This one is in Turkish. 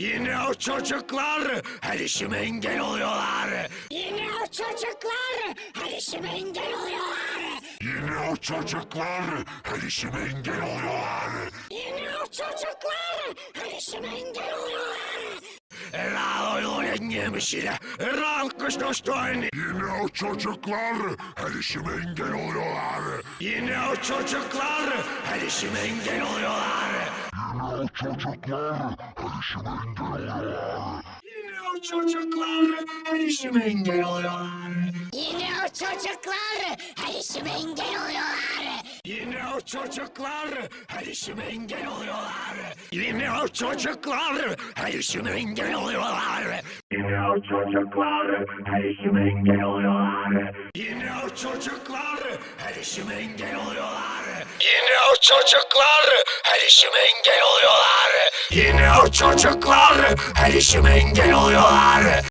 Yine o çocuklar her işime engel oluyorlar. Yine o çocuklar her işime engel oluyorlar. Yine o çocuklar her işime engel oluyorlar. Yine o çocuklar her işime engel oluyorlar. Yine o çocuklar her işime engel oluyorlar. Yine o çocuklar her işime engel oluyorlar. Yine o çocuklar her işime engel oluyorlar. Yine o çocuklar her işime engel oluyorlar. Yine o çocuklar her işime engel oluyorlar. Yine o çocuklar her işime engel oluyorlar. Yine o çocuklar her işime engel oluyorlar. Yine o çocuklar her işime engel oluyorlar. Yine o çocuklar her işime engel oluyorlar. Yine o çocuklar her işime engel oluyorlar. Yine o çocuklar her işime engel oluyorlar.